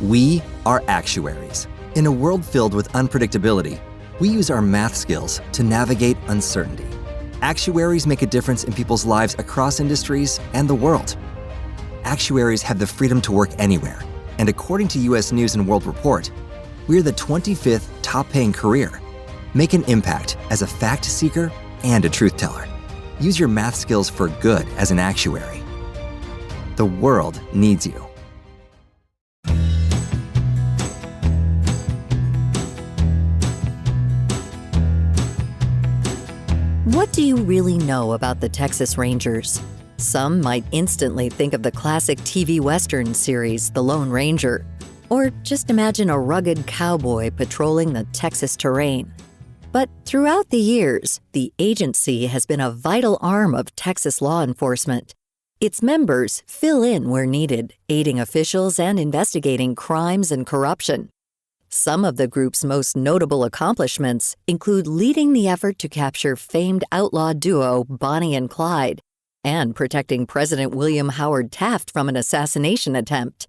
We are actuaries. In a world filled with unpredictability, we use our math skills to navigate uncertainty. Actuaries make a difference in people's lives across industries and the world. Actuaries have the freedom to work anywhere, and according to U.S. News & World Report, we're the 25th top-paying career. Make an impact as a fact seeker and a truth teller. Use your math skills for good as an actuary. The world needs you. What do you really know about the Texas Rangers? Some might instantly think of the classic TV Western series, The Lone Ranger, or just imagine a rugged cowboy patrolling the Texas terrain. But throughout the years, the agency has been a vital arm of Texas law enforcement. Its members fill in where needed, aiding officials and investigating crimes and corruption. Some of the group's most notable accomplishments include leading the effort to capture famed outlaw duo Bonnie and Clyde and protecting President William Howard Taft from an assassination attempt.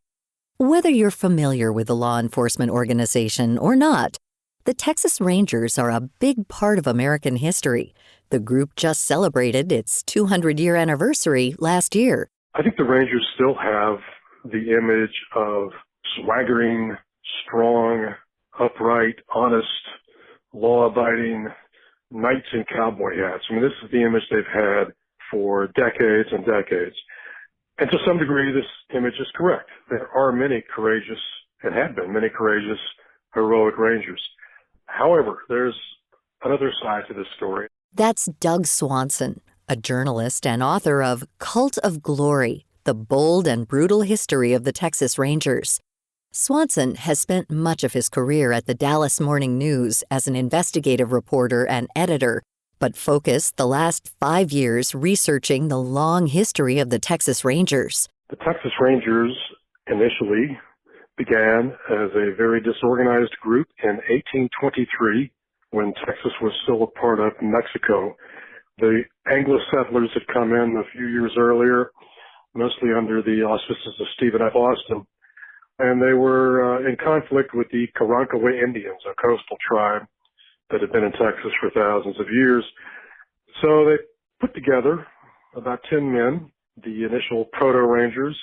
Whether you're familiar with the law enforcement organization or not, the Texas Rangers are a big part of American history. The group just celebrated its 200-year anniversary last year. I think the Rangers still have the image of swaggering, strong, upright, honest, law-abiding knights in cowboy hats. I mean, this is the image they've had for decades and decades. And to some degree, this image is correct. There are many courageous, and have been many courageous, heroic Rangers. However, there's another side to this story. That's Doug Swanson, a journalist and author of Cult of Glory, the bold and brutal history of the Texas Rangers. Swanson has spent much of his career at the Dallas Morning News as an investigative reporter and editor, but focused the last 5 years researching the long history of the Texas Rangers. The Texas Rangers initially began as a very disorganized group in 1823 when Texas was still a part of Mexico. The Anglo settlers had come in a few years earlier, mostly under the auspices of Stephen F. Austin, and they were in conflict with the Karankawa Indians, a coastal tribe that had been in Texas for thousands of years. So they put together about 10 men, the initial proto-rangers.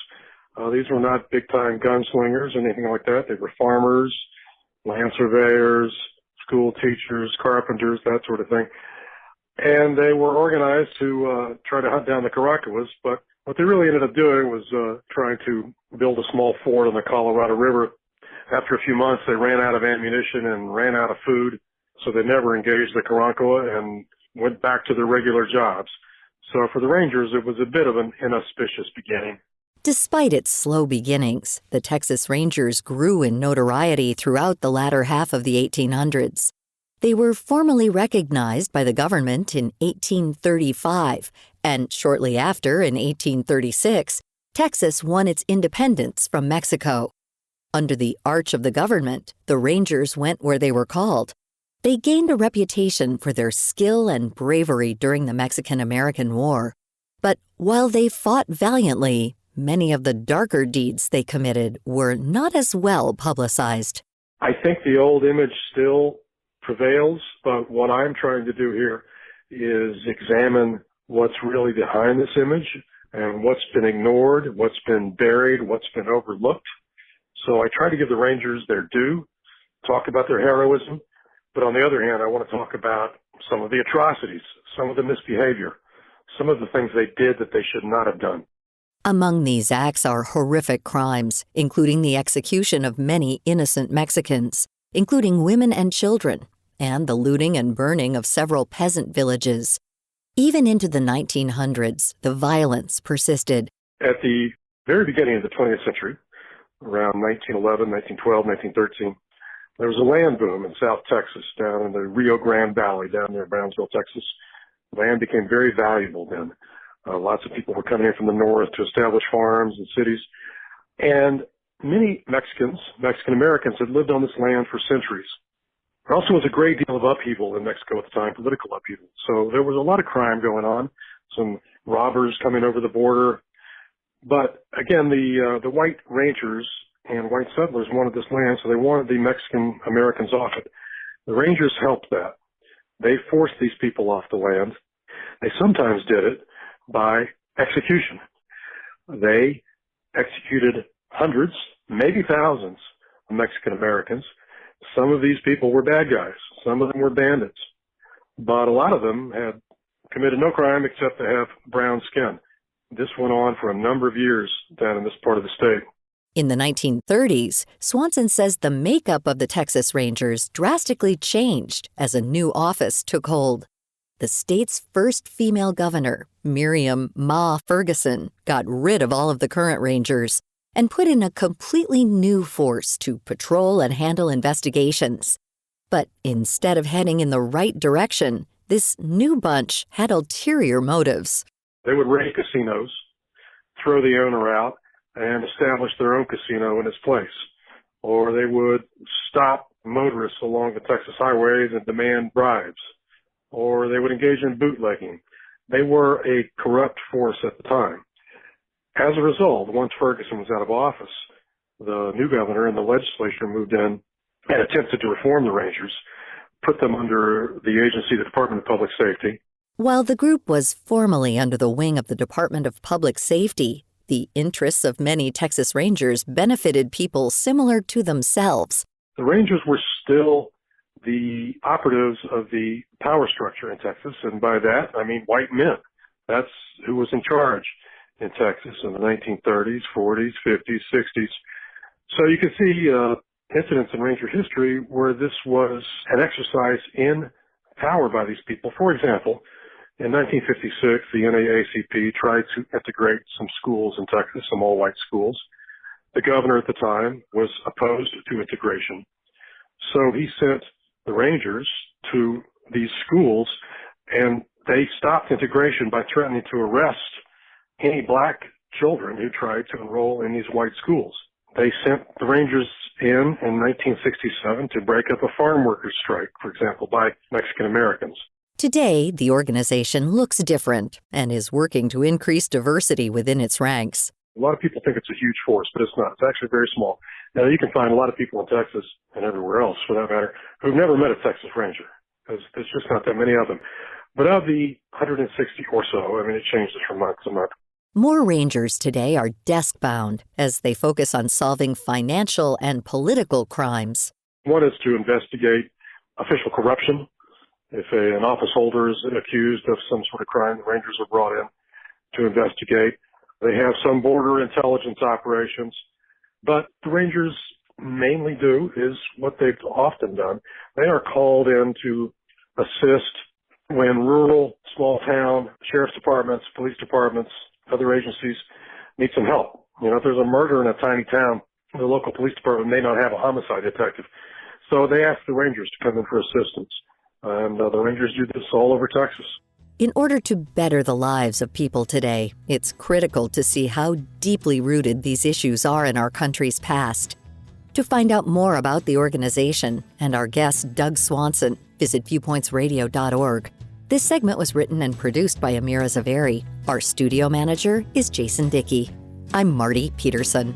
These were not big-time gunslingers or anything like that. They were farmers, land surveyors, school teachers, carpenters, that sort of thing. And they were organized to try to hunt down the Karankawas, but what they really ended up doing was trying to build a small fort on the Colorado River. After a few months, they ran out of ammunition and ran out of food, so they never engaged the Karankawa and went back to their regular jobs. So for the Rangers, it was a bit of an inauspicious beginning. Despite its slow beginnings, the Texas Rangers grew in notoriety throughout the latter half of the 1800s. They were formally recognized by the government in 1835, and shortly after, in 1836, Texas won its independence from Mexico. Under the arch of the government, the Rangers went where they were called. They gained a reputation for their skill and bravery during the Mexican-American War. But while they fought valiantly, many of the darker deeds they committed were not as well publicized. I think the old image still prevails, but what I'm trying to do here is examine what's really behind this image and what's been ignored, what's been buried, what's been overlooked. So I try to give the Rangers their due, talk about their heroism, but on the other hand, I want to talk about some of the atrocities, some of the misbehavior, some of the things they did that they should not have done. Among these acts are horrific crimes, including the execution of many innocent Mexicans, including women and children, and the looting and burning of several peasant villages. Even into the 1900s, the violence persisted. At the very beginning of the 20th century, around 1911, 1912, 1913, there was a land boom in South Texas, down in the Rio Grande Valley, down near Brownsville, Texas. Land became very valuable then. Lots of people were coming in from the north to establish farms and cities. And many Mexicans, Mexican Americans, had lived on this land for centuries. There also was a great deal of upheaval in Mexico at the time, political upheaval. So there was a lot of crime going on, some robbers coming over the border. But again, the white rangers and white settlers wanted this land, so they wanted the Mexican Americans off it. The Rangers helped that. They forced these people off the land. They sometimes did it by execution. They executed hundreds, maybe thousands of Mexican Americans. Some of these people were bad guys. Some of them were bandits. But a lot of them had committed no crime except to have brown skin. This went on for a number of years down in this part of the state. In the 1930s, Swanson says the makeup of the Texas Rangers drastically changed as a new office took hold. The state's first female governor, Miriam "Ma" Ferguson, got rid of all of the current Rangers and put in a completely new force to patrol and handle investigations. But instead of heading in the right direction, this new bunch had ulterior motives. They would raid casinos, throw the owner out, and establish their own casino in its place. Or they would stop motorists along the Texas highways and demand bribes. Or they would engage in bootlegging. They were a corrupt force at the time. As a result, once Ferguson was out of office, the new governor and the legislature moved in and attempted to reform the Rangers, put them under the agency, the Department of Public Safety. While the group was formally under the wing of the Department of Public Safety, the interests of many Texas Rangers benefited people similar to themselves. The Rangers were still the operatives of the power structure in Texas, and by that, I mean white men. That's who was in charge in Texas in the 1930s, 40s, 50s, 60s. So you can see incidents in Ranger history where this was an exercise in power by these people. For example, in 1956, the NAACP tried to integrate some schools in Texas, some all-white schools. The governor at the time was opposed to integration. So he sent the Rangers to these schools, and they stopped integration by threatening to arrest any black children who tried to enroll in these white schools. They sent the Rangers in 1967 to break up a farm workers' strike, for example, by Mexican Americans. Today, the organization looks different and is working to increase diversity within its ranks. A lot of people think it's a huge force, but it's not. It's actually very small. Now, you can find a lot of people in Texas, and everywhere else for that matter, who've never met a Texas Ranger, because there's just not that many of them. But of the 160 or so, I mean, it changes from month to month. More Rangers today are desk-bound as they focus on solving financial and political crimes. One is to investigate official corruption. If an office holder is accused of some sort of crime, the Rangers are brought in to investigate. They have some border intelligence operations, but the Rangers mainly do is what they've often done. They are called in to assist when rural, small-town sheriff's departments, police departments, other agencies need some help. You know, if there's a murder in a tiny town, the local police department may not have a homicide detective. So they ask the Rangers to come in for assistance. And the Rangers do this all over Texas. In order to better the lives of people today, it's critical to see how deeply rooted these issues are in our country's past. To find out more about the organization and our guest, Doug Swanson, visit viewpointsradio.org. This segment was written and produced by Amira Zaveri. Our studio manager is Jason Dickey. I'm Marty Peterson.